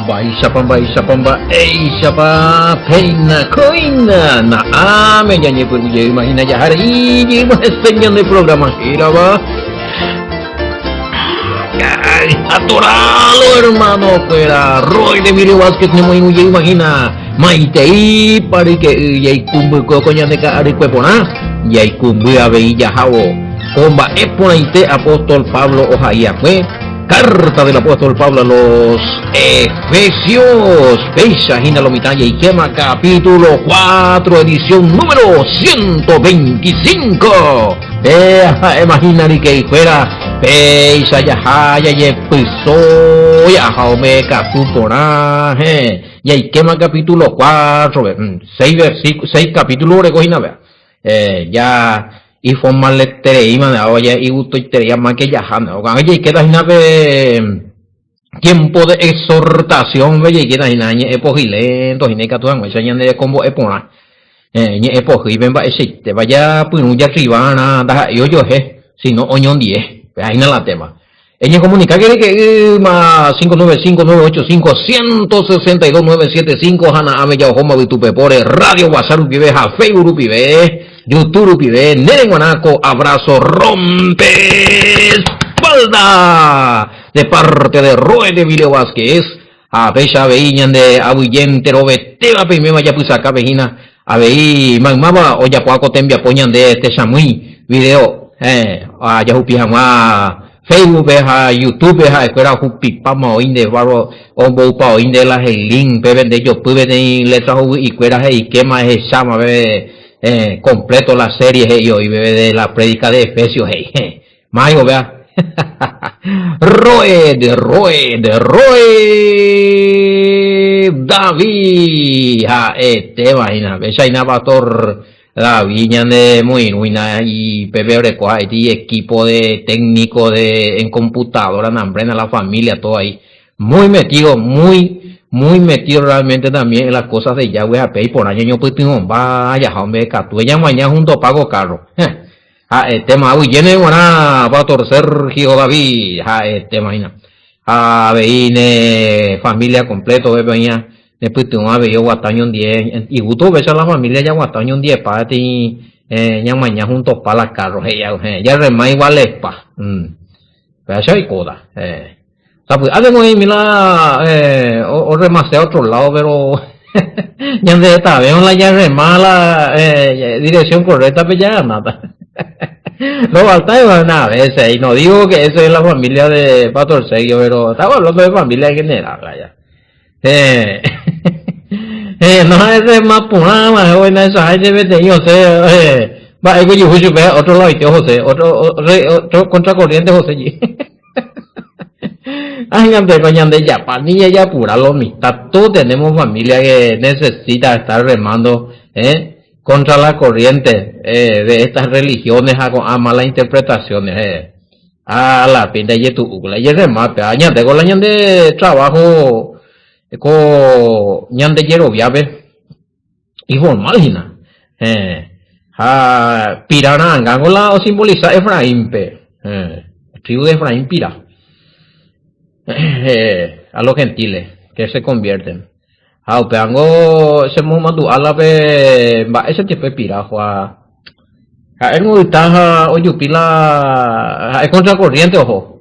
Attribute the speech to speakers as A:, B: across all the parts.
A: Baisha pamba, eishapa, peina, coina, na ame, ya ni puye, imagina ya hari, y más enseñando el programa, gira va. Ay, atoralo, hermano, fuera, Roy de Emilio Vázquez, no me imagina, maitei, pari que ya cumbu coña de caricuepona, ya cumbu a veilla jabo, comba eponaite apóstol Pablo Ojaía fue. Carta del apóstol Pablo a los Efesios, Fecha, Gina Lomitaya y Quema, capítulo 4, edición número 125. Imaginar que fuera Fecha, Yahaya, y empezó, Yahaume, Casuponaje, y hay Quema, capítulo 4, 6 capítulos, recogina, vea, ya. Y formarle tereima de ahora y gusto y tereima más que ya hana. Oye, y queda una tiempo de exhortación, ve y queda una epogilento, y neka tu amo, esa de combo epona. Ni epogi ven va ese te vaya pues un ya ribana, da yo si no oñón 10. Ahí no la tema. Ella comunica que más 595-985-162-975 Hana Ame ya Homa Vitupe Pore Radio WhatsApp Upiveja Facebook Upive YouTube Upive Nere Guanaco Abrazo Rompe Espalda de parte de Roy de Emilio Vázquez a Pecha Veíñan de Abuyente Robeteva Pimema ya pues acá Vejina a Veí Magmama o ya Poaco Tembia Poñan de este Chamui video a Yahupijama Facebook beja, YouTube beja, escuela jupipama o inde barro o bopa o inde la link bebe de yo pude de letras y cueras y quema es chama bebe completo la serie yo y bebe de la prédica de Efesios mayo vea Roe David te imagina besa ina pastor la viña de muy buena y Pepe Orecoa y equipo de técnico de en computadora, Nambrena, la familia, todo ahí. Muy metido realmente también en las cosas de Yahweh a Pei por año yo pues vaya, hombre, catuella mañana junto pago carro. Tema hoy viene buena pastor Sergio David, imagina. Veine familia completo, venía. Después tengo a ver yo guataño un 10 y gusto ver a la familia ya guataño un 10 para ti ya mañana juntos para la carro ya remai igual es pa pero ya hay coda pues algo ahí mira o remasé a otro lado pero ya de esta veo la ya remala dirección correcta pero ya nada no falta nada ese y no digo que eso es la familia de Pastor Sergio pero estaba hablando de familia en general ya no es más pura más buena esa hay de yo sé va ego yo justo ve otro lado y José otro contracorriente José ay ante coñan de Japón ni ella pura lo mitad todos tenemos familia que necesita estar remando contra la corriente de estas religiones a malas interpretaciones a la pinta y tu la y remate añade con la de trabajo ko ñande yero viabe y formal hina pirana angola o simboliza Efraín tribu de Efraín pira a los gentiles que se convierten peango se muhammadu alabe ba ese tipo pira juá el multaja o yupila es contracorriente ojo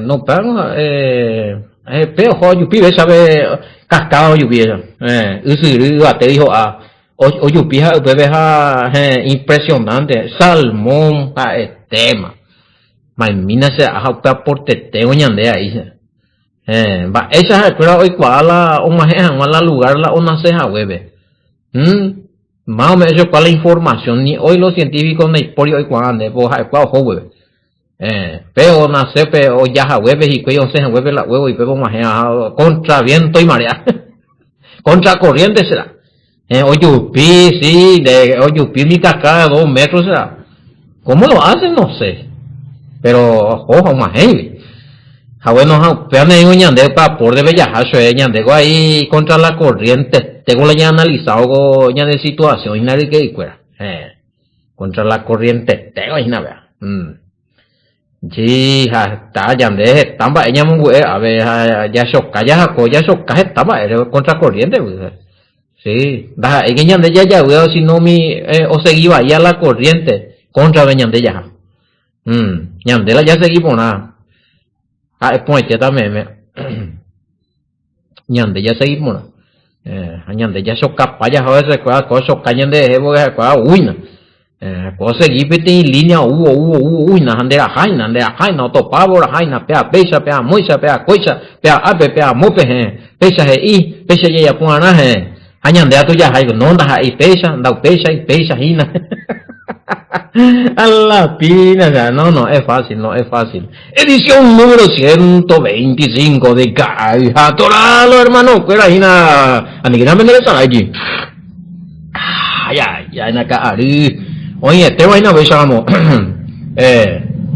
A: no pero pero yo pide sabe cascado yo pide te dijo o yo pide impresionante salmón tema mina se ha por teteo ñande ahí va esa espera hoy cuala o más la lugar la una ceja hueve más o menos cuál la información ni hoy los científicos no hay hoy cuando cuál hueve pero nace pero ya hueves y cuello se hueve la huevo y pego más contra viento y marea contra corriente será oyupi sí de oyupi mi cascada 2 metros será cómo lo hacen no sé pero ojo más bueno pero no hay ñande para por de bellajazo ñande ahí contra la corriente tengo la ya analizado ya de situación y nadie que fuera contra la corriente tengo ahí nada Sí, está yande, tamba ella mungue, a ver, ya shoka, ya shoka, tamba, era contracorriente, pues. Sí, da, es que yande ya, weón, si no mi, o seguía ya la corriente, contra yande ya. Yande la ya seguí por nada. Ah, es pues, también, yande ya seguí por nada. Yande ya shoka, ya, a veces, cosa shoka, yande, uy, cosa gipiti línea uy na jaina to pavor jaina pea pecha pea moisa pea coisa pea ape pea mope pecha i pecha ya puana añande a tu ya hay no da y pecha y pecha hina a la pina ya no es fácil no es fácil edición número 125 de Caja Toralo hermano fuera hina aniquina me interesa allí ya en acá oye, te voy a ver, chamo.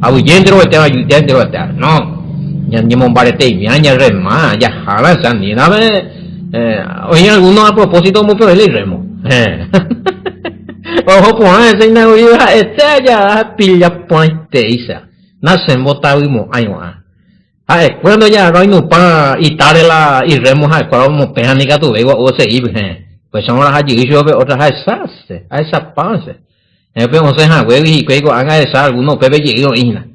A: Abuyendo, te voy a ayudar, no. Ya ni monbarete, mi aña rema, ya jala, sandi, nave. Oye, algunos a propósito, muy feo el remo. Ojo, pues, ese inaugurado, ya, pilla, ponte, isa. Nacen botavimo, ayo, cuando ya no hay no pa, y tal, y remo, cuando pejanica tu vego, o se ibe, pues son las allí, yo veo otras a esa pase. Pero no sé, güey, y cuando haga esa, algunos pepe llegó isla.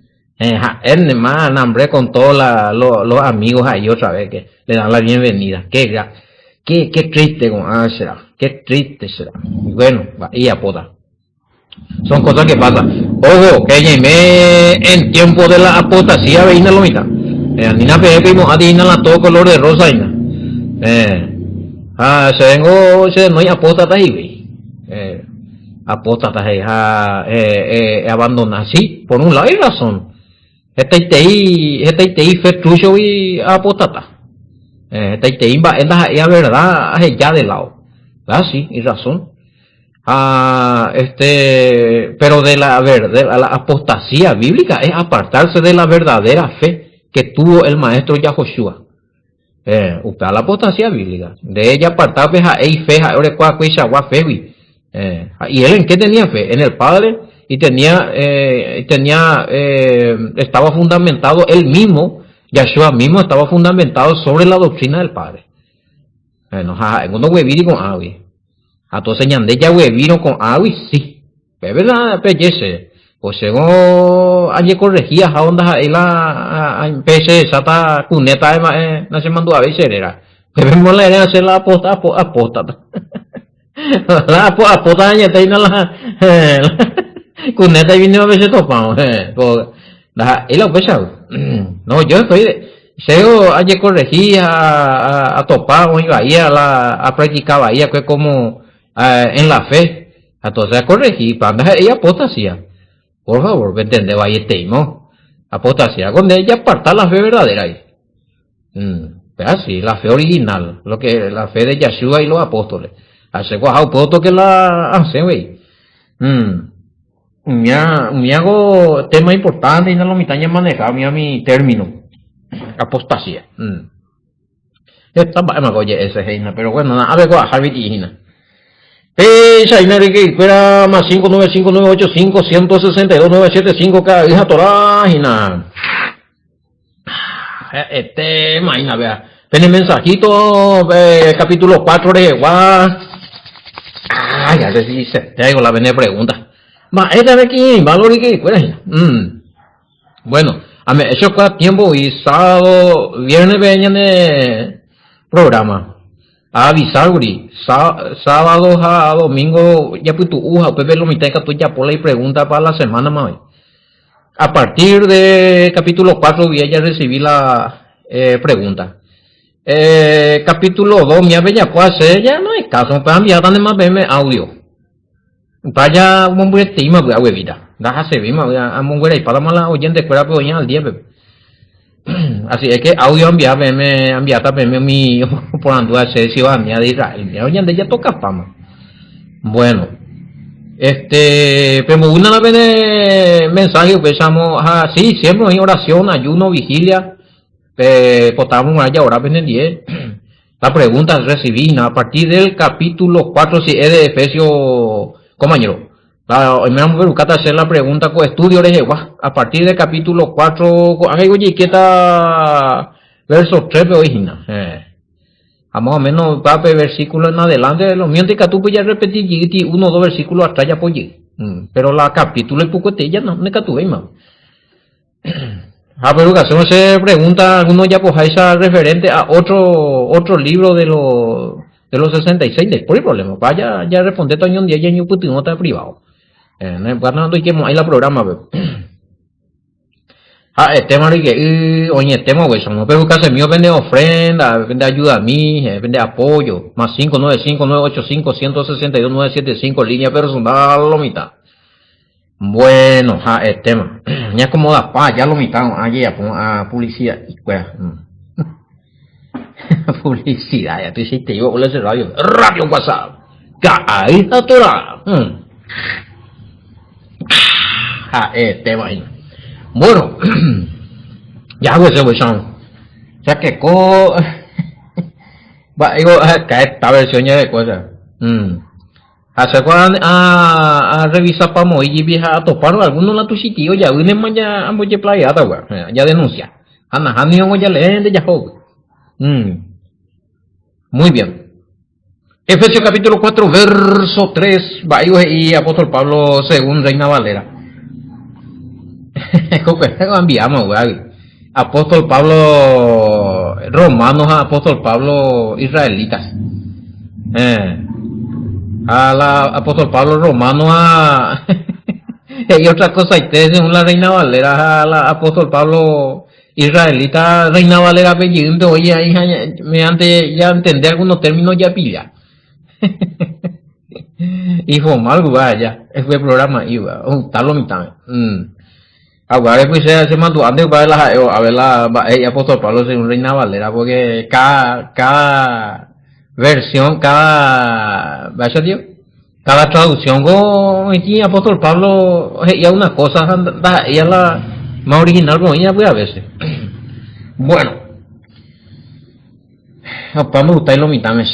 A: Él más hambre con todos los amigos ahí otra vez que le dan la bienvenida. Qué triste será, qué triste será. Y bueno, y apoda. Son cosas que pasan. Ojo, que en tiempo de la apostasía veina lo mitad. Nina pepe mo adina la todo color de rosa ina. Se no hay apóstata ahí, güey. Apóstatas abandonar, sí, por un lado hay razón. Este itei fetrucho y apóstata. Este itei va en la verdad ya de lado. Ah, sí, y razón. Pero de la apostasía bíblica es apartarse de la verdadera fe que tuvo el maestro Yahoshua. Usted la apostasía bíblica. De ella apartarse a fe, a fe, y él en qué tenía fe, en el Padre, y estaba fundamentado él mismo, Yahshua mismo estaba fundamentado sobre la doctrina del Padre. En uno hueviri con agui, a todos señande ya hueviro con agui, sí, pero verdad, pellece, pues según allí corregía a ondas ahí la pese sata cuneta no se mandó a veces era, pero no le era hacer la apóstata. La apotaña te ina la cuneta vino a veces topamos y lo pesado no yo estoy seo ayer corregí a topar o iba ahí a practicar ahí que como en la fe entonces corregí para ella apostasía por favor me entiende vaya teimo apostasía con ella apartar la fe verdadera ahí así la fe original la fe de Yahshua y los apóstoles hace guajao puedo toque la hace güey me hago tema importante y no lo mitad ya manejado mi término apostasía esta va a oye ese heina pero bueno nada a ver guaja hina Shaina de que fuera más 59598516297 cada hija torágina maina vea ven el mensajito capítulo 4 de Guá. Ya te dice, te hago la vene pregunta. Esta de aquí, valor y que, bueno, a mí, eso fue tiempo y sábado, viernes venían de programa. A avisar, sábado a domingo, ya pues tu uja, pues ve lo mitad que tú ya por la pregunta para la semana más. A partir de capítulo 4 voy a ya recibí la pregunta. Capítulo 2, mi bella cuase, ya no hay caso, para enviar tan más verme audio. Vaya un buen tema, voy a huevita. Deja se vima, voy a monguera y para mala oyente, fuera pero ya al día, bebé. Así es que audio enviarme mi por andar si va a enviar de Israel. Ya oyente ya toca fama. Bueno, pero una vez de mensaje, pensamos, sí, siempre en oración, ayuno, vigilia. Potamos allá ahora ven el 10 la pregunta recibí a partir del capítulo 4 si es de Efesios compañero Hoy me vamos a hacer la pregunta con estudio de Jehová. A partir del capítulo 4, oye, ¿qué está verso 3 de original? Más o menos va a ver versículos en adelante. Los míos que tú puedes repetir, uno o dos versículos atrás ya pues pero la capítulo y poco te ya no me catuve más. Pero que hacemos pregunta, algunos ya pues esa referente a otro libro de los 66 después el problema. Vaya, ya responde todo un día ya yo puto nota privado. No hay que ahí la programa, tema de que oye tema güey, no pero que se mío vende ofrenda, vende ayuda a mí, vende apoyo, más 595-985-162-975 línea personal lo mitad. Bueno, tema. Ya como da pa, ya lo mitad, allí a publicidad y pues publicidad, ya te hiciste yo ese radio WhatsApp. Ahí está toda. Tema ahí. Bueno, ya hago ese bolsón. O sea que va, digo, cae esta versión ya de cosas. Hace cuando a revisar para morir vieja a topar algunos la tu sitio ya unen más ya ambos ya playada güey, ya denuncia. Ana hani yo ya leen de ya juego. Muy bien. Efesios capítulo 4 verso 3, va y apóstol Pablo según Reina Valera. Enviamos, güey. Apóstol Pablo romanos a apóstol Pablo israelitas. A la apóstol Pablo romano a y otra cosa y ustedes según la Reina Valera a la apóstol Pablo israelita Reina Valera apellido oye ahí mediante ya entender algunos términos ya pilla. Hijo mal vaya ese programa iba tal lo mitad. Ahora pues se mandó antes para a ver la apóstol Pablo según Reina Valera porque cada versión, cada traducción con aquí apóstol Pablo ya una cosa ya la más original con ella pues a veces. Bueno, vamos a gustar lo mitades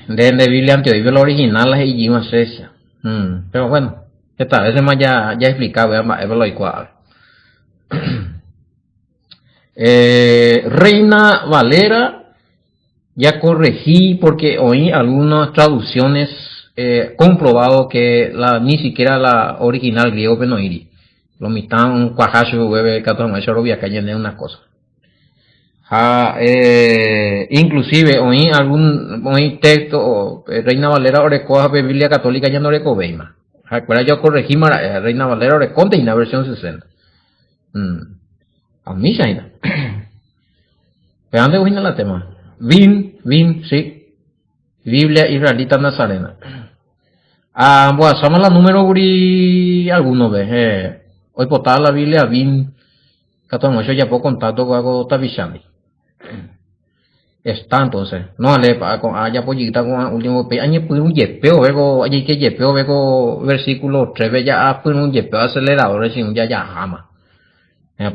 A: de Biblia anterior la original y más esa. Pero bueno, esta vez más ya explicado es lo igual. Reina Valera ya corregí porque oí algunas traducciones comprobado que ni siquiera la original griego penoiri lo mitad un cuajacho bebe catón eso lo voy a caer en una cosa. Inclusive oí texto Reina Valera orecoja Biblia católica ya no oreco veima. Recuerda yo corregí Reina Valera oreconte y la versión 60. A mí se ha pero antes voy a la tema. Vin, sí. Biblia israelita nazarena. Bueno, somos la número guri algunos ve. Hoy potar la Biblia Vin. Catón eso ya por contacto con algo tabichandi. Está entonces. No le con allá pollita con último pe. Añe pues un yepeo vego, añe que yepeo vego versículo 3 ya pues un yepeo acelerador sin ya jama.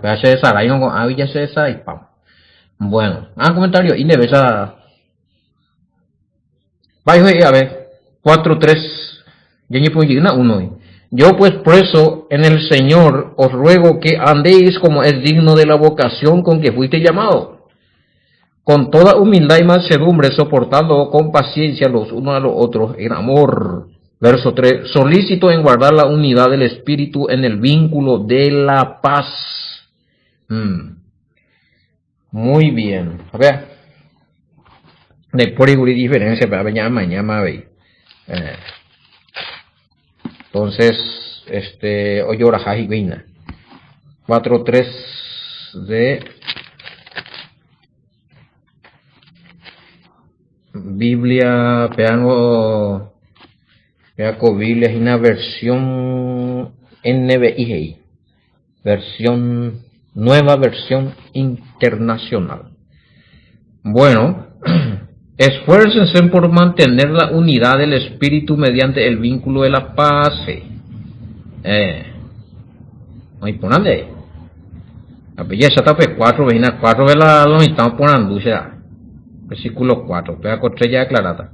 A: Pues se desarrollan con ahí ya se desarrollan. Bueno, comentario y debe esa. Vaya a ver 4:3. Ya ni puedo llegar a uno. Yo pues preso en el Señor os ruego que andéis como es digno de la vocación con que fuiste llamado, con toda humildad y mansedumbre, soportando con paciencia los unos a los otros en amor. Verso 3. Solícito en guardar la unidad del espíritu en el vínculo de la paz. Muy bien. A ver. De por igual diferencia, pero mañana veis. Entonces, hoy hora jaji vina. 4:3 de Biblia, peango Biblia es una versión NBI, nueva versión internacional. Bueno, esfuércense por mantener la unidad del espíritu mediante el vínculo de la paz. Muy ponande. La belleza está pues 4 veces lo estamos poniendo, o sea, versículo 4, pega con 3 ya declarada.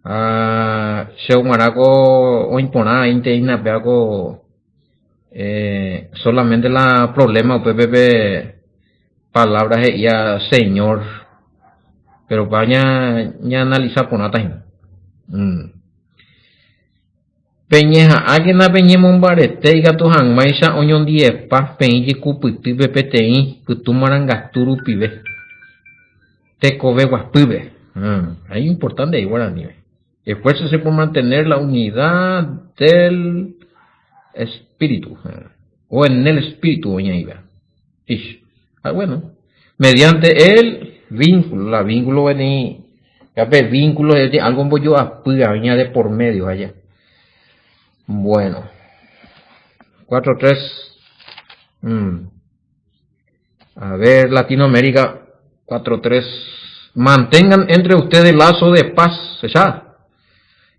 A: Sheumaraco o impona inteina peaco solamente la problema PPP palabras ya señor pero vaya ya analiza por nada. Peñeja alguien na peñe mombarete y gato han maisha oñon diepa peñi cuputi pepetei putumarangasturu pibe te cove guaspibe. Es importante igual a nivel. Esfuércese por mantener la unidad del espíritu o en el espíritu oña iba. Bueno, mediante el vínculo, la vínculo vení, vínculo es algo que yo añade de por medio allá. Bueno, 4-3. A ver, Latinoamérica 4-3. Mantengan entre ustedes lazo de paz, ¿ya?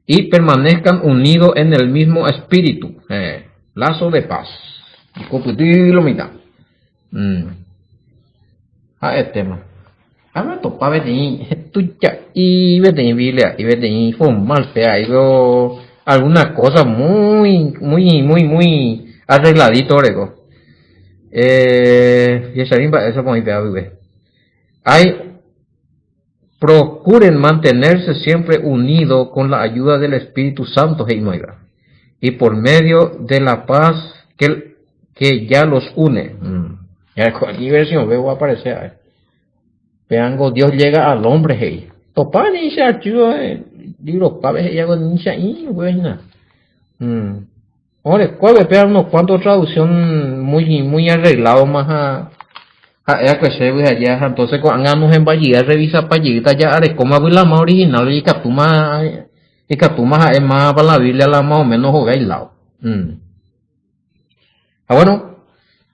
A: Y permanezcan unidos en el mismo espíritu. Lazo de paz. Computilo mitad. El tema. Me topa vení, tuya, y vení Biblia, y vení formal fea, y veo alguna cosa muy arregladito, rego. Y eso muy fea, vive. Procuren mantenerse siempre unidos con la ayuda del Espíritu Santo, y por medio de la paz que ya los une. Ya cualquier versión veo aparecer. Vean, Dios llega al hombre, hey. Topa ni se archivo, libro paves y hago ni se buena. Ahora, ¿cuál es unos cuantos traducción muy arreglado más a que se ve allá? Entonces, cuando nos en Valle, revisa payita ya, are como la más original y catuma es más para la Biblia, la más o menos juega aislado. Bueno,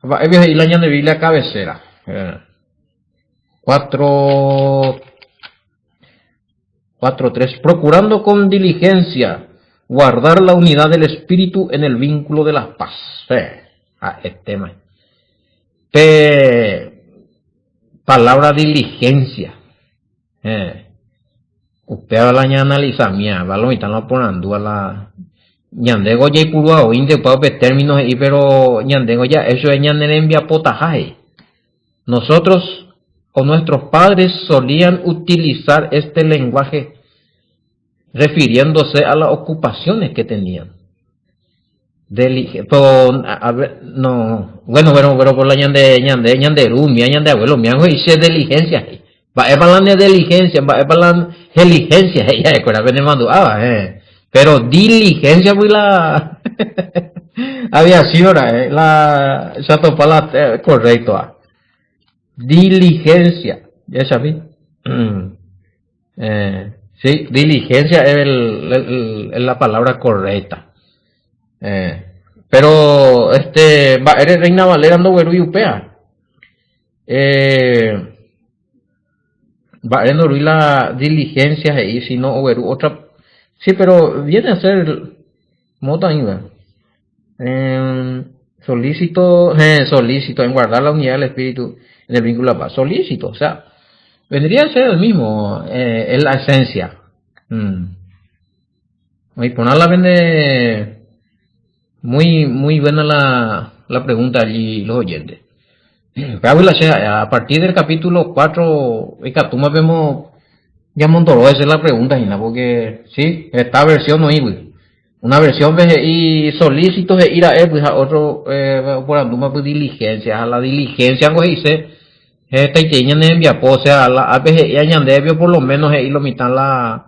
A: y la de Biblia cabecera. 4-3. Procurando con diligencia guardar la unidad del espíritu en el vínculo de la paz. El tema. Palabra diligencia. Usted habla ya analiza mía, va lo están poniendo a la ñandego ya puro o inde para términos y pero ñandego ya eso es ñandere envía potajaje. Nosotros o nuestros padres solían utilizar este lenguaje refiriéndose a las ocupaciones que tenían. Pero por la ñanderu, mi abuelo, mi abuelo dice diligencia. Va a hablar de diligencia, va a hablar de diligencia, pero diligencia fue la aviación, la chatopala correcto. Diligencia, ¿ya sabes? Sí, diligencia es la palabra correcta. Pero eres Reina Valera no veru y upea. Va a la diligencia ahí, si no veru otra. Sí, pero viene a ser mota solícito en guardar la unidad del espíritu en el vínculo de la paz. Solícito, o sea, vendría a ser el mismo, es la esencia. Y ponerla vende muy buena la pregunta allí los oyentes. A partir del capítulo 4, vemos ya Montoro, esa es la pregunta, porque sí, esta versión no hay, una versión y solícito de ir a él, pues a otro, por anduma pues diligencia, a la diligencia, algo dice, y tienen envía, o sea, a veces y añandebio por lo menos y lo mitad la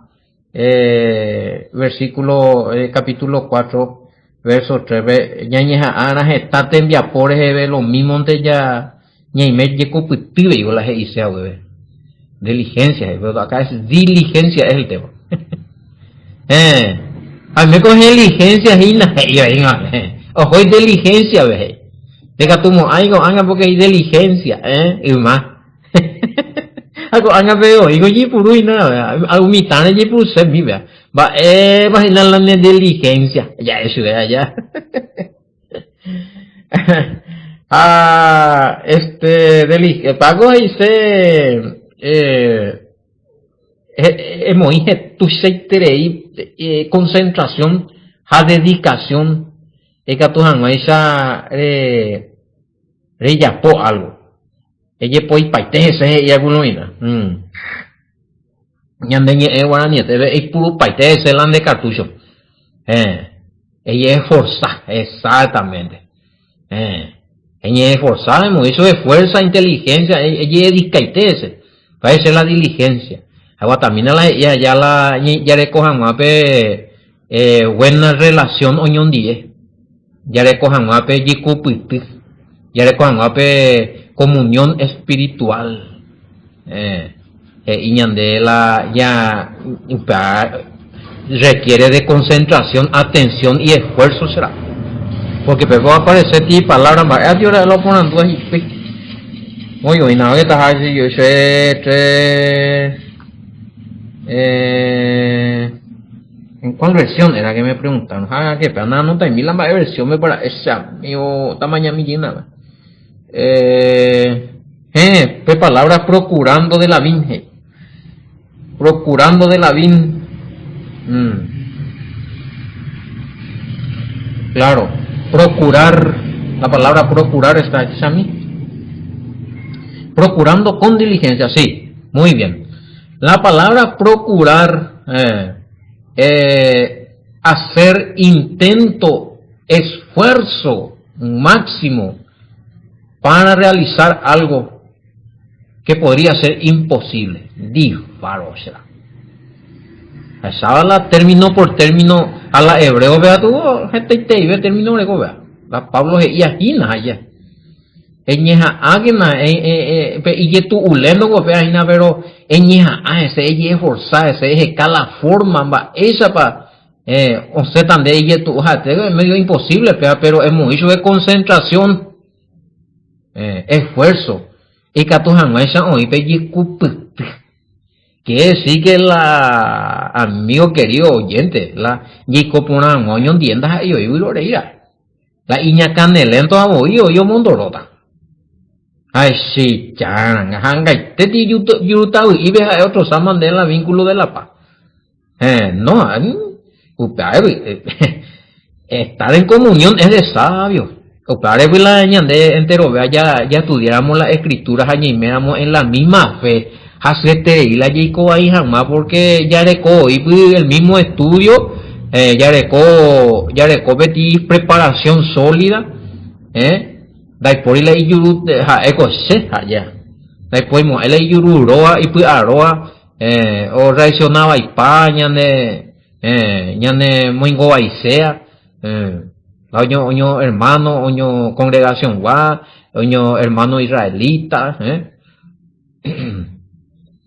A: versículo, capítulo 4, verso 3, ñañeja ana está te envía por lo mismo de ya, ñaime yeco putibe y la dice a bebé. Diligencia, pero acá es diligencia es el tema. A mí con diligencia y ojo, hay diligencia, ve. Deja tu mo, algo anga porque hay diligencia, y más. Algo anga veo, digo y puro y nada, algo mitad y puro se vive. Va, imaginar la diligencia, ya eso es allá. Pago dice hemos tu se concentración, ha dedicación, que tu han esa ya po algo. Ella puede paitese y alguno ina. Ñandeñe guarani es puro paitese lan de cartucho. Ella es forzada, exactamente. Ella es forzada, hemos hecho de fuerza, inteligencia, ella es discaitese. Parece la diligencia. Agua también ya recojan más buena relación oñón 10. Ya recojan más yikupipi. Ya recojan más comunión espiritual. Y ñandela ya requiere de concentración, atención y esfuerzo será. Porque va a aparecer ti palabras más. Yo lo ponen tú ahí. Muy bien, nada que estás así, yo sé ¿en cuál versión era que me preguntaron? Que pero nada, no está en mi la versión me para esa mío tamaño mi llena. Palabras procurando de la Virgen. Procurando de la Virgen. Claro, procurar, la palabra procurar está hecha a mí. Procurando con diligencia, sí, muy bien. La palabra procurar, hacer intento, esfuerzo máximo para realizar algo que podría ser imposible. Disparo será. Esa la término por término a la hebreo, vea tú, gente te iba término griego, vea. La Pablo es yajina allá. Eñeja águina, y tu ulendo, vea, pero eñeja ese es forzada, ese es cada forma, va, esa pa, o sea, tan de ella tu, es medio imposible, pero es muy hecho de concentración, esfuerzo, y que tu janguesa, hoy pe que sí que la amigo querido oyente, la yicopuna moño tiendas y hoy lo reirá. La iña canelento a yo mondorota. Ay sí, chan, hanga, te ti yuta y ve a otro saman de la vínculo de la paz. No, estar en comunión es de sabio. Upare la ñande entero, vea, ya estudiáramos las escrituras allí y miramos en la misma fe. Hacete y la Yico ahí jamás porque ya recó y el mismo estudio ya recó betí preparación sólida dai por la yuru ha eco se allá dai por mo el yuru roa y pues aroa o reaccionaba España ñane moingo aisea oño hermano oño congregación wa oño hermano israelita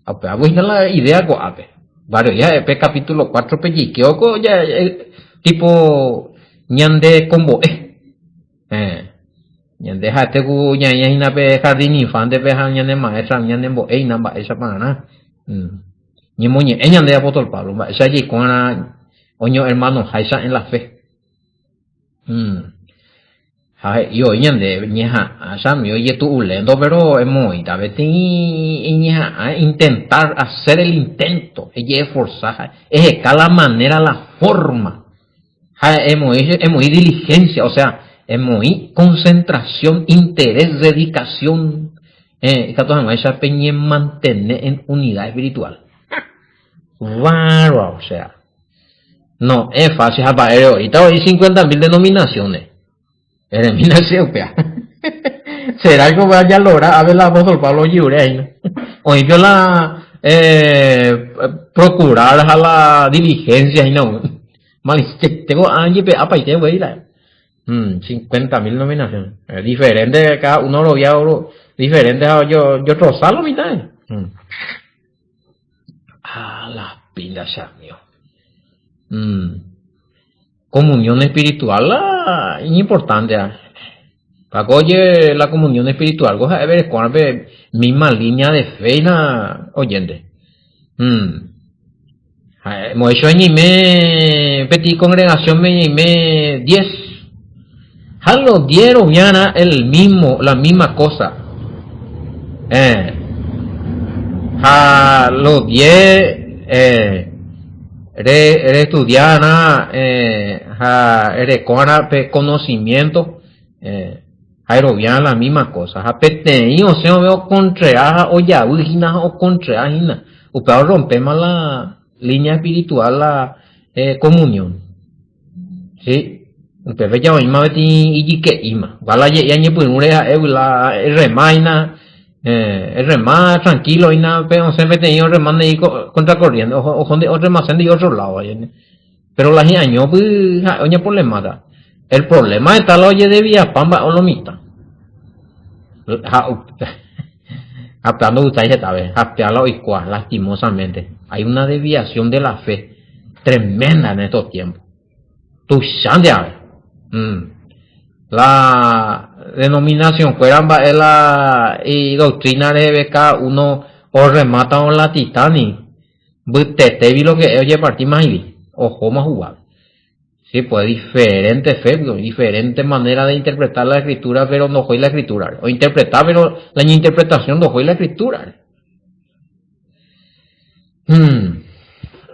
A: Ape, la idea go ape. Varios ya capítulo 4 pelliqueo ya tipo ñande combo ñande jate gu ñaña pe jardín infante pe ñande maestra ñande bo namba esa pana ñi moñe ñande apóstol Pablo esa allí con oño hermano jaisa en la fe yo ñande ñeja asam yo tu ulendo pero es muy ñeja intentar hacer el intento ella es forzada es cada manera la forma es muy diligencia o sea es muy concentración interés dedicación esa peña mantener en unidad espiritual o sea no es fácil ahorita hay 50,000 denominaciones. Eliminación, será que vaya a lograr a ver la apóstol Pablo Yurey, hoy yo la procurar a la diligencia y no tengo años apa y te voy a ir 50,000 nominaciones diferente cada uno lo vea diferente yo trozalo mitad la pila ya mío comunión espiritual es importante. Para oye la comunión espiritual, cosa de ver con misma línea de fe oyente. Hemos hecho en petit congregación me 10. Halo dieron mañana la misma cosa. Los 10 eres estudiana, eres con conocimiento, aerobian la misma cosa, apetei, o sea, veo contra, o ya, o contra, o peor rompemos la línea espiritual, la comunión, ¿sí? Pepe ya ima beti y que ima, vale ya ni pues urea la remaina, remar tranquilo y nada, pero se mete y remando y contracorriente, o de otro más de otro lado, pero la gente no pues oye problema, el problema está lo oye de vía pamba o lo mita, hablando usted esta vez, hablando y cual lastimosamente, hay una desviación de la fe tremenda en estos tiempos, tu shandia. La denominación fuera la y doctrina de beca uno o remata o la titani te vi lo que oye partir más y ojo más jugar sí pues diferente fe diferente manera de interpretar la escritura pero no fue la escritura o interpretar pero la interpretación no fue la escritura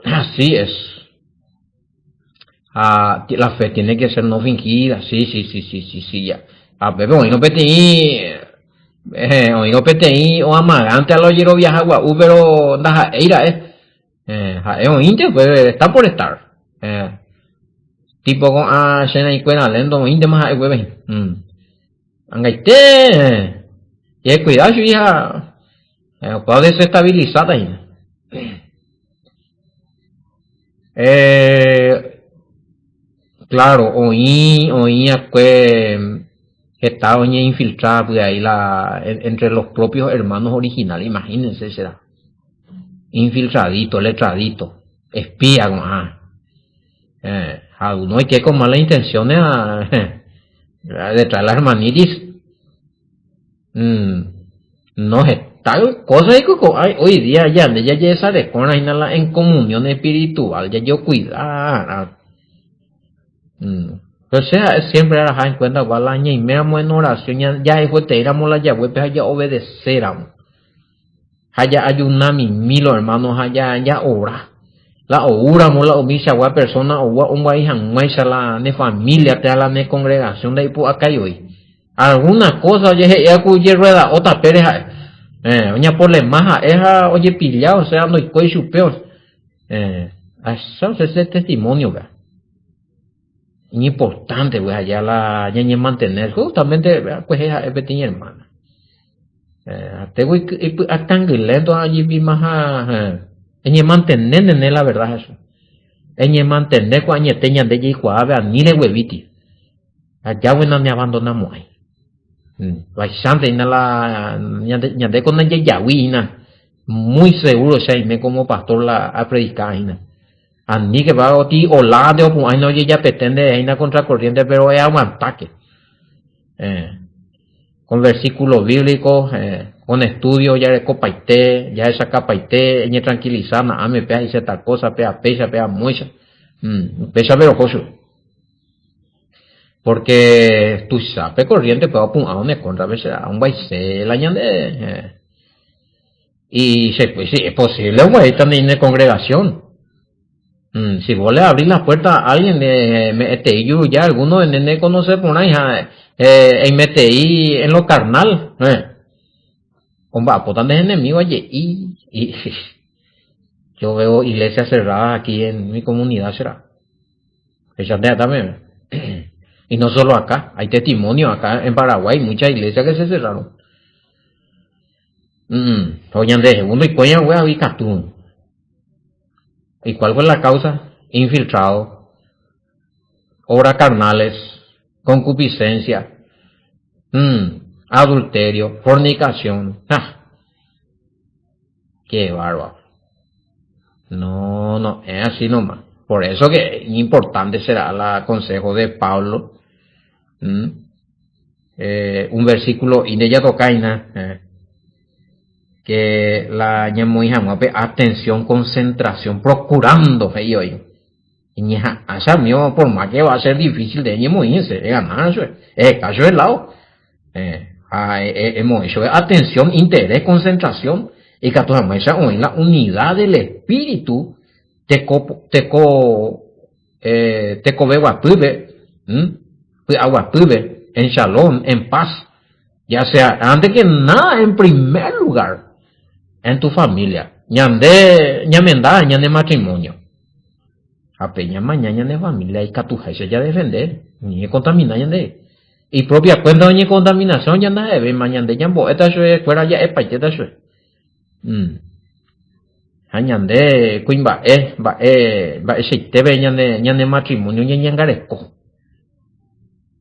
A: así es. La fe tiene que ser no fingida, sí, ya. Pero hoy no PTI, o amagante a lo llero viaja pero da eira un inte pues está por estar. Tipo con shena y cuena lendo inte más webe. Angaite, y cuidado su hija, puede desestabilizada ahí. Claro, oí que está infiltrada pues, ahí entre los propios hermanos originales, imagínense será. Infiltradito, letradito, espía, uno hay que con malas intenciones detrás de las hermanitis. No es tal cosa hoy día ya esa de en comunión espiritual, ya yo cuidar. O sea, siempre era en cuenta balaña y miramos en oración ya después te éramos la Yahweh ya obedecéramos allá ayunami mil hermanos allá ya ora la oramos la omisa gua persona o un guayhan maisa la ne familia te la ne congregación de ipu acá y hoy alguna cosa oye ya cuye rueda otra pereja oña por le maja esa oye pillado o sea no hay coi supeo eso es ese testimonio ¿verdad? Importante pues allá la ya mantener justamente pues es pequeña hermana te voy a tan lento allí vi más en mantener en la verdad eso en mantener cuando tenían de allí cuava ni de hueviti allá bueno ni abandonamos ahí bastante en la ya de con ella yahuina muy seguro si me como pastor la a predicar Ani que va a ti o la de o no ya pretende hay una contracorriente pero es un ataque con versículos bíblicos con estudio ya de copaité ya esa capaité en tranquilizar a me pea dice tal cosa pea mucha pesa pero coso porque tu sabe corriente pero a una contra veces a un baile la ñande y se pues sí es posible güey también en congregación. Si vos le abrís la puerta a alguien de MTI, ya alguno de nene conoce por ahí, en MTI, en lo carnal, hombre, apotan de enemigo allí, y yo veo iglesias cerradas aquí en mi comunidad, será. Fíjate también. Y no solo acá, hay testimonio acá en Paraguay, muchas iglesias que se cerraron. Oye, de segundo y coña, voy a ver catún. ¿Y cuál fue la causa? Infiltrado, obras carnales, concupiscencia, adulterio, fornicación. Qué bárbaro. No, es así nomás. Por eso que importante será el consejo de Pablo. Un versículo y de ella tocaina. Que la ñamoija atención, concentración, procurando hoy. Y asa mío, por más que va a ser difícil de ñamoirse, ganar eso, caso es lado. Hemos hecho atención, interés, concentración, y que tu jamás en la unidad del espíritu te ve guapube, aguapube, en shalom, en paz, ya sea antes que nada, en primer lugar, en tu familia, ñamenda, ñande matrimonio. A peña mañana de familia y catujaise ya defender, ni contaminar ñande. Y propia cuenta ni contaminación ya nada de mañana de ñambo, esta es fuera ya es pacheta eso. Ñande cuimba se te ve ñande matrimonio ñangaresco.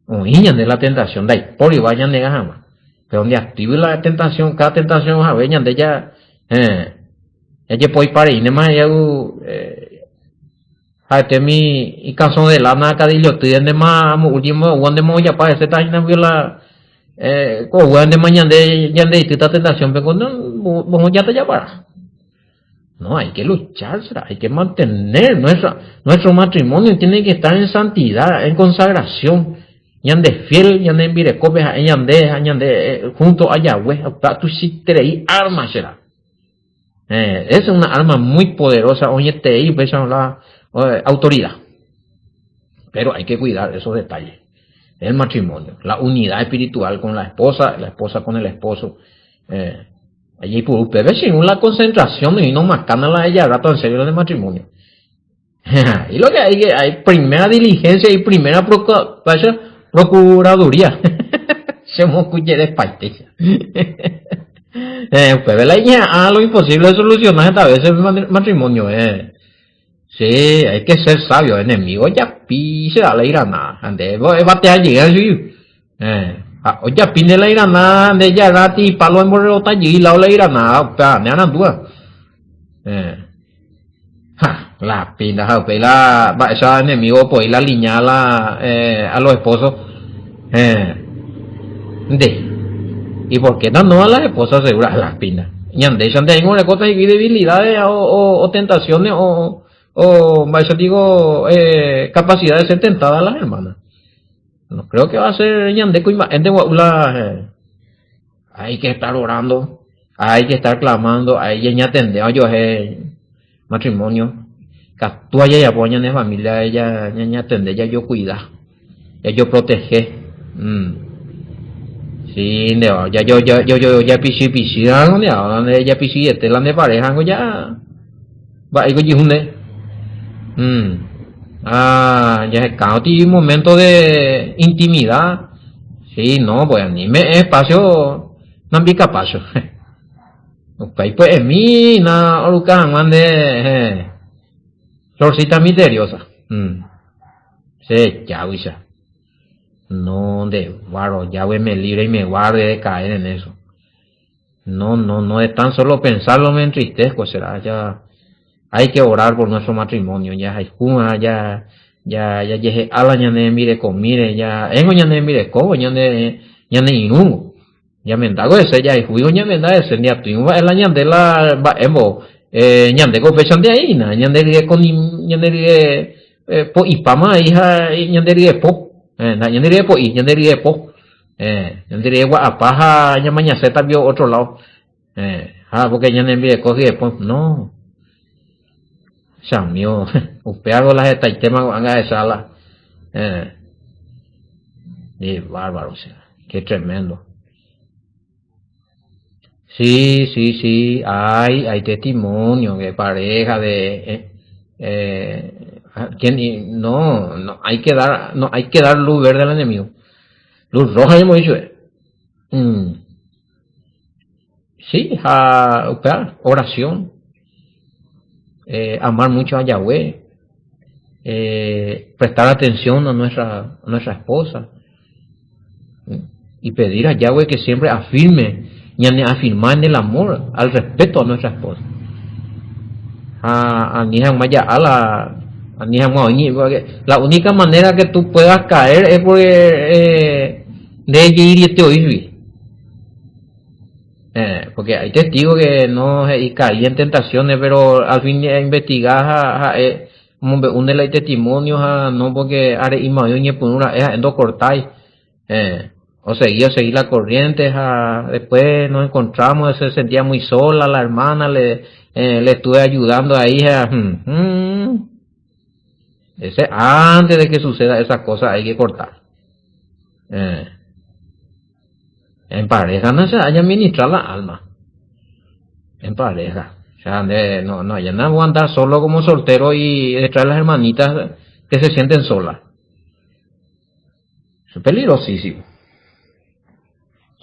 A: O ñande la tentación de por y vayan de gama. Pero donde active la tentación, cada tentación a ver ñande ya ya puede para y más ya mi canción de lana acá de yo estoy de más último donde mo ya para ese taina viola co de mañana de ya de esta tentación pero no ya te ya para no hay que luchar hay que mantener nuestro matrimonio tiene que estar en santidad en consagración ñande fiel ñande virecope ñande junto a Yahweh tu si te arma será es una arma muy poderosa oye te y pues la autoridad, pero hay que cuidar esos detalles. El matrimonio, la unidad espiritual con la esposa con el esposo. Allí por ustedes sin la concentración y no macana la ella rato en serio del matrimonio. Y lo que hay primera diligencia y primera procuraduría. Se me escuché de parte. Ustedes la idea lo imposible de solucionar esta vez el matrimonio. Sí, hay que ser sabio, enemigo ya pise a la irana, ande bate allí, ya pine la irana, ande ya rati palo en borrota allí la irana, pa, ne anandua, la pinda, la va esa enemigo pues la liñala a los esposos, y por qué no a las esposas seguras las pindas, y ande hay una cosa y debilidades o tentaciones yo digo, capacidad de ser tentada a las hermanas. No creo que va a ser ñandeco y hay que estar orando, hay que estar clamando, hay que atender a ellos matrimonio. Que tú ya apoyan en familia, ella atender, ya yo cuida, ya yo protege. Sí, ya pisi, ya pisi, la de pareja, ya va, ya es un momento de intimidad. Sí, no, pues anime espacio, no me capacho. Pues mí, na, orucan, mande, florcita misteriosa. Sí, ya, wisa. No, de guardo, ya me libre y me guarde de caer en eso. No es tan solo pensarlo me entristezco, será ya. Hay que orar por nuestro matrimonio, ya hay kuma, ya ala ñane mire con mire, ya engo ñane mire ko, ñane inungo, ya me dago ese ya y juigo ñane da ese ni atu va el ñande la va embo ñande ko pesan de ahí na ñande rie con ñande rie po ipama hija ñande rie po na ñande rie po y ñande rie po ñande rie gua apaja ñamaña se vio otro lado porque ñande mire ko rie po no Samio, upeago las esta y tema van a sala. Bárbaro, o sea, qué tremendo. Sí, hay testimonio de pareja de no hay que dar luz verde al enemigo. Luz roja hemos dicho. Sí, oración. Amar mucho a Yahweh, prestar atención a nuestra esposa y pedir a Yahweh que siempre afirmar en el amor, al respeto a nuestra esposa. La única manera que tú puedas caer es porque de ir y te oír. Porque hay testigos que no caían en tentaciones, pero al fin investigar une la testimonios no porque are imayo ni punura es endo cortai o seguir la corriente, después nos encontramos, se sentía muy sola la hermana, le estuve ayudando ahí, ese, antes de que suceda esas cosas hay que cortar. En pareja no se haya ministrar la alma, en pareja, o sea, no, ya no voy a andar solo como soltero y detrás de las hermanitas que se sienten solas. Es peligrosísimo.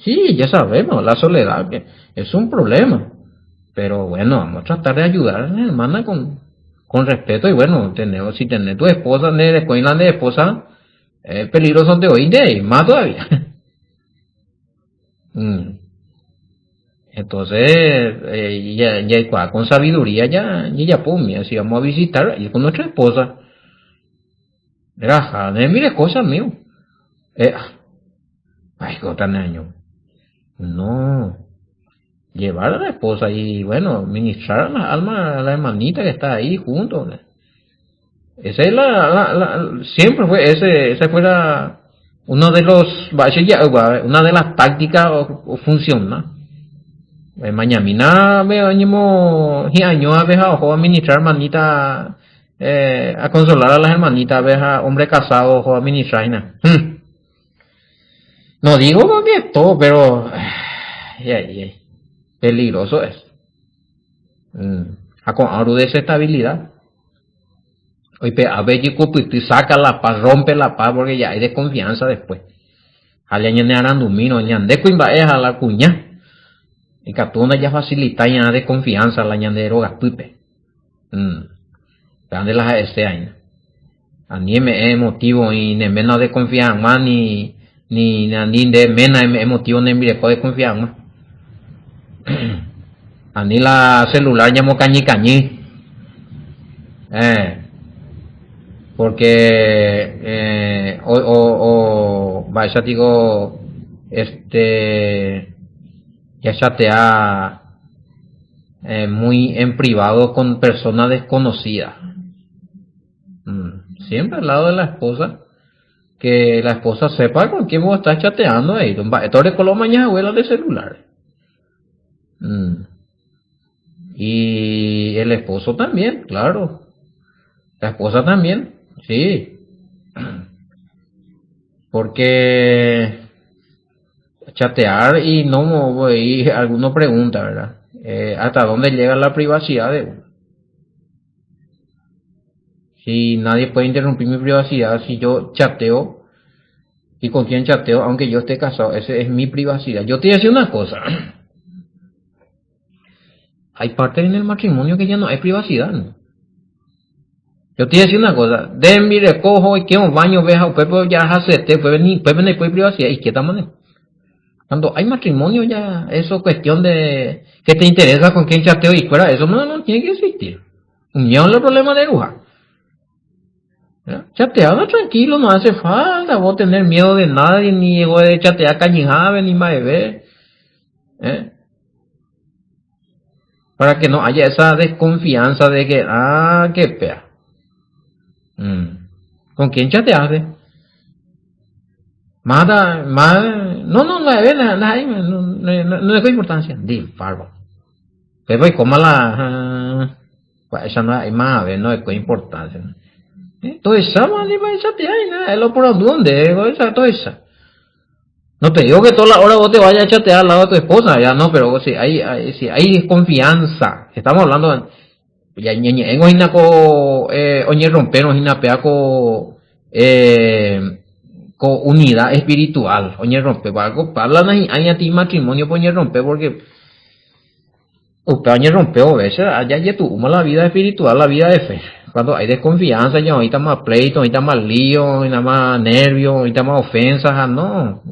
A: Sí, ya sabemos, la soledad que es un problema. Pero bueno, vamos a tratar de ayudar a la hermana con respeto. Y bueno, si tenés tu esposa, de esposa, peligroso de hoy de ahí, más todavía. Entonces, con sabiduría ya pues, si vamos a visitar, ir con nuestra esposa. Mire cosas mío. Ay, tan año. No, llevar a la esposa y bueno, ministrar a la alma a la hermanita que está ahí junto. Esa es siempre fue ese fuera uno de los, una de las tácticas o función, ¿no? Mañana venimos y año a veja ojo a ministrar hermanita, a consolar a las hermanitas, a veja hombre casado ojo a ministrar, ¿no? No digo que todo, pero peligroso es. Con algo de desestabilidad. Oye, a ver, saca la paz, rompe la paz, porque ya hay desconfianza después. Al año de arandumino, ñande cuimbaeja la cuña. Y catuna ya facilita ya de confianza la ñandero gastupe. Grande las este año. A ni me motivo y ne menos de confianza más ni de menos motivo ne mire de confianza más. A ni la celular llamo cañi. Porque vaya digo ya chatea muy en privado con personas desconocidas. Siempre al lado de la esposa, que la esposa sepa con quién vos estás chateando ahí. Entonces con los mañana abuelas de celular. Y el esposo también, claro. La esposa también, sí. Porque chatear y alguno pregunta, ¿verdad? ¿Hasta dónde llega la privacidad de uno? Si nadie puede interrumpir mi privacidad, si yo chateo y con quién chateo, aunque yo esté casado, esa es mi privacidad. Yo te voy a decir una cosa. Hay partes en el matrimonio que ya no hay privacidad, ¿no? Yo te voy a decir una cosa. Den mi recojo y que un baño veja o pepe ya hacete, puede venir privacidad y qué tamaño. Cuando hay matrimonio ya, eso cuestión de que te interesa con quién chateo y fuera, eso no tiene que existir. Unión es el problema de Ruja. Chateado tranquilo, no hace falta vos tener miedo de nadie, ni de chatear cañijave, ni más bebé. Para que no haya esa desconfianza de que, qué pea. ¿Con quién chateaste? No es importancia. Di, barba. Pero y cómo esa no hay más, no es importancia. Entonces, esa ni va a chatear y nada, es lo por donde, todo esa. No te digo que toda la hora vos te vayas a chatear al lado de tu esposa, ya no, pero si hay confianza, estamos hablando de, ya en oñinaco, oñe romperos, inapeaco, con unidad espiritual, oñe rompe, algo, hablan ahí a ti matrimonio, pues oñe rompe, porque usted oñe rompe, o veces, allá ya tu la vida espiritual, la vida de fe. Cuando hay desconfianza, ya ahorita más pleito, ahorita más lío, ahorita más nervios, ahorita más ofensas, no.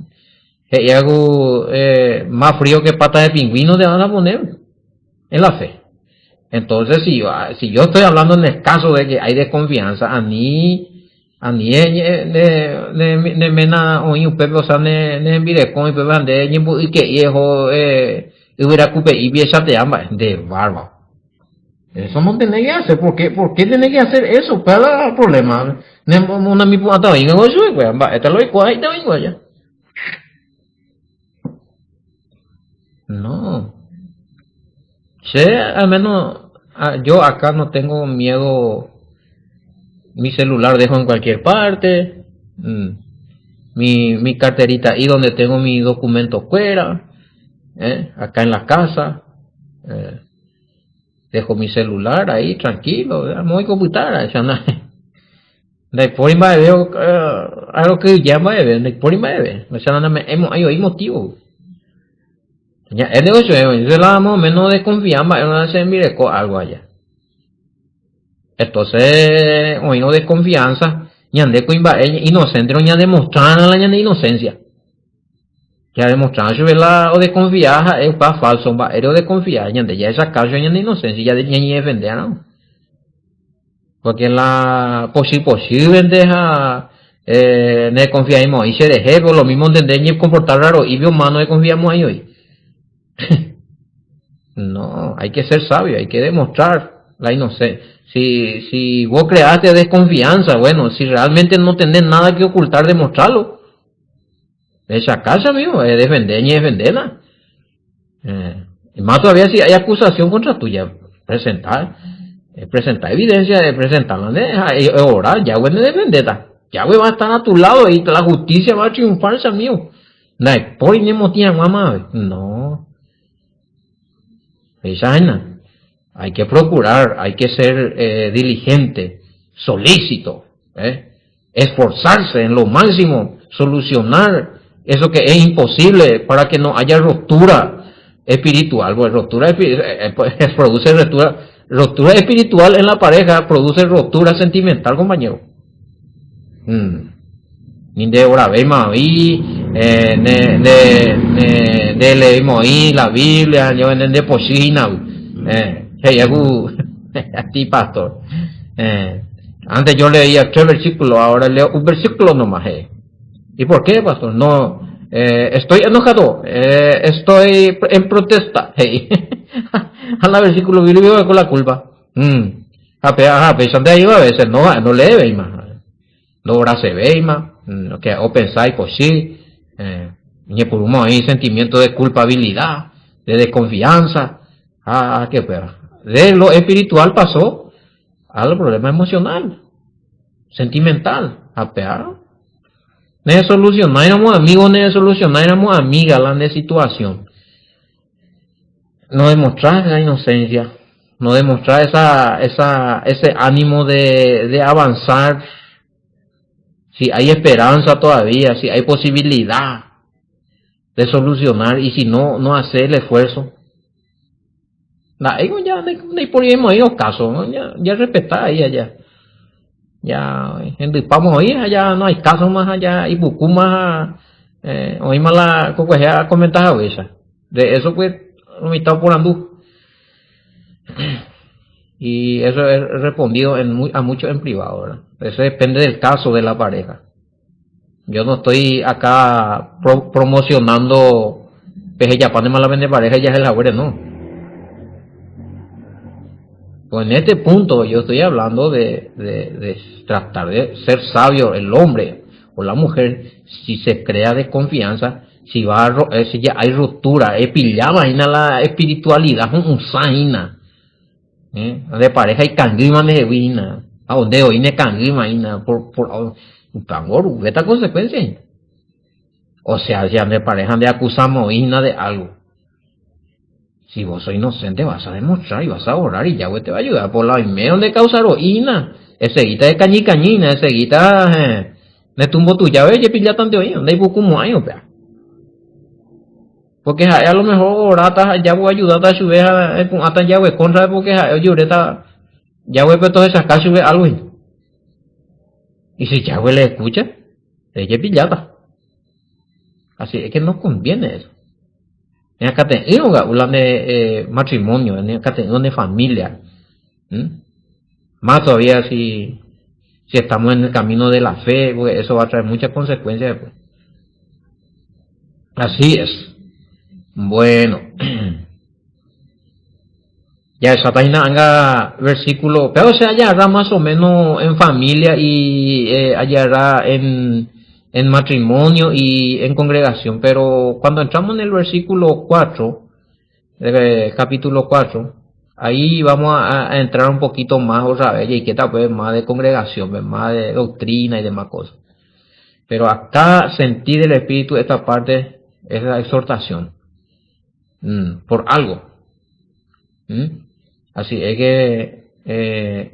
A: Y algo más frío que pata de pingüino te van a poner en la fe. Entonces, si yo estoy hablando en el caso de que hay desconfianza, a mí ne mena oí un pepe, o sea, ne envire con el pepe ande, y que hijo, hubiera cupe y pieza te ama, de barba. Eso no tenés que hacer. ¿Por qué tenés que hacer eso? Para el problema. Una mi puta venga, eso es, esta lo es, ahí te vengo allá. No. Sí, al menos yo acá no tengo miedo. Mi celular dejo en cualquier parte. Mi carterita ahí donde tengo mi documento fuera. Acá en la casa. eh, Dejo mi celular ahí tranquilo. Me voy a computar. Después me veo algo que ya me ve. Después me ve. O sea, hay motivo. Ya, es negocio, yo la más o menos desconfiamos, no se mire algo allá. Entonces, hoy no desconfianza, ñande coimba, inocente, no ya demostrando la ñande inocencia. Ya demostrando si la o desconfianza es para falso, va, era de confiar, ñande ya esa causa ñande inocencia, ya de ñande defender, ¿no? Porque la posible deja, de confiar en y se deje, por lo mismo entender y comportar raro, y vio mano de confiamos ahí hoy. No, hay que ser sabio, hay que demostrar la inocencia. Si vos creaste desconfianza, bueno, si realmente no tenés nada que ocultar, demostrarlo. Esa casa, amigo, es defender y defenderla. Y más todavía si hay acusación contra tuya, presentar evidencia, de presentarla, orar, ya voy a defenderla. Ya voy a estar a tu lado y la justicia va a triunfar, amigo. No, por ni motivo, mamá. No. Esa hay que procurar, hay que ser diligente, solícito, esforzarse en lo máximo, solucionar eso que es imposible para que no haya ruptura espiritual. Pues ruptura produce ruptura espiritual en la pareja, produce ruptura sentimental, compañero. Ni de hora vemos ahí, de leímos ahí la Biblia, yo en de posina, a ti pastor. Antes yo leía 3 versículos, ahora leo un versículo nomás. ¿Y por qué, pastor? No, estoy enojado, estoy en protesta. A la versículo bíblico con la culpa. Pensando ahí a veces no lee, más. No ahora se ve, más. Que o pensáis, pues sí, y por un momento hay sentimiento de culpabilidad, de desconfianza, que de lo espiritual pasó al problema emocional, sentimental, no solucionar, éramos amigos, no solucionar, éramos amigas la de situación, no demostrar esa inocencia, no demostrar ese ánimo de avanzar. Si hay esperanza todavía, si hay posibilidad de solucionar, y si no hacer el esfuerzo. Ya no por ahí los casos, ¿no? Ya respetar ahí allá. Ya endipamos ahí, allá no hay casos más allá, y bucu más, oímos la coquejea comentar a veces. De eso pues, lo mitad por andú. Y eso he respondido a muchos en privado, ¿verdad? Eso depende del caso de la pareja. Yo no estoy acá promocionando peje yapán de mala vende pareja y ya es el abuelo, no. Pues en este punto yo estoy hablando de tratar de ser sabio el hombre o la mujer, si se crea desconfianza, si ya hay ruptura, pillaba la espiritualidad, un saina. De pareja y cangrima de vina, a donde hoy ne cangrima por esta consecuencia. O sea, ya de pareja de acusamos de algo. Si vos sos inocente, vas a demostrar y vas a orar y Yahweh te va a ayudar. Por la medio de causar oína, ese guita de cañicañina, ese guita de tumbo tu llave, y pilla tanto oína, donde hay bucumo años, porque a lo mejor orata Yahweh ayudar a su vez hasta Yahweh contra, porque lloreta Yahweh pues todo esa casa sube algo. Y si Yahweh le escucha, ella es pillada. Así es que no conviene eso. En acá tenemos hablar de matrimonio, en acá tenemos de familia. Más todavía si estamos en el camino de la fe, pues eso va a traer muchas consecuencias después. Así es. Bueno. Ya esa página anga versículo, pero se hallará más o menos en familia y hallará en matrimonio y en congregación, pero cuando entramos en el versículo 4, capítulo 4. Ahí vamos a entrar un poquito más otra vez, y que tal vez más de congregación, más de doctrina y demás cosas. Pero acá sentir el Espíritu, esta parte es la exhortación. Por algo. Así es que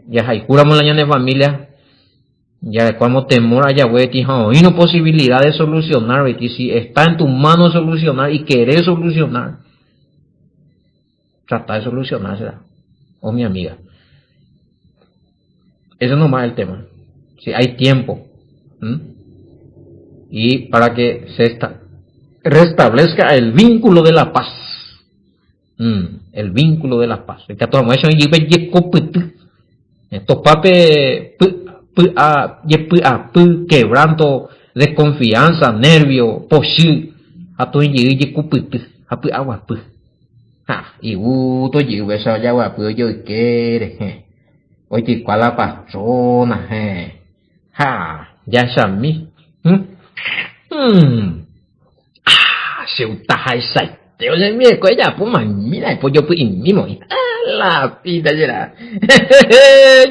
A: ya hay curamos la ñana de familia, ya cuando temor a Yahweh, y no posibilidad de solucionar, si está en tu mano solucionar y querés solucionar, trata de solucionársela, mi amiga. Eso no es el tema. Si hay tiempo. Y para que se restablezca el vínculo de la paz. El vínculo de la paz. Estos papes quebranto de confianza, nervio, poshi, a tu agua. Y to llevo esa agua, yo quiere. Oye, ¿cuál la patrona? Ya sabí. Se utaja esa. Te oye, mire, ya, pues, mira, pues yo, pues, mismo. La pita, ya.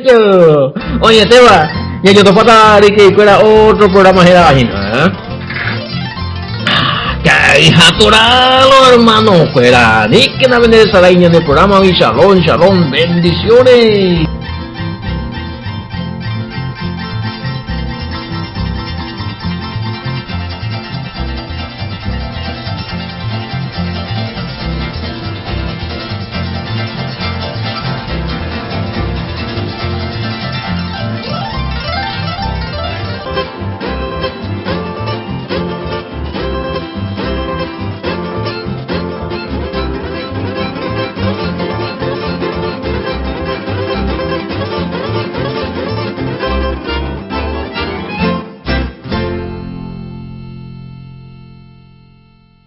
A: Yo. Oye, te va. Ya yo te falta de que fuera otro programa de la página, que hija toralo, hermano, fuera. Ni que na vender esa leña del programa. Y shalom, bendiciones.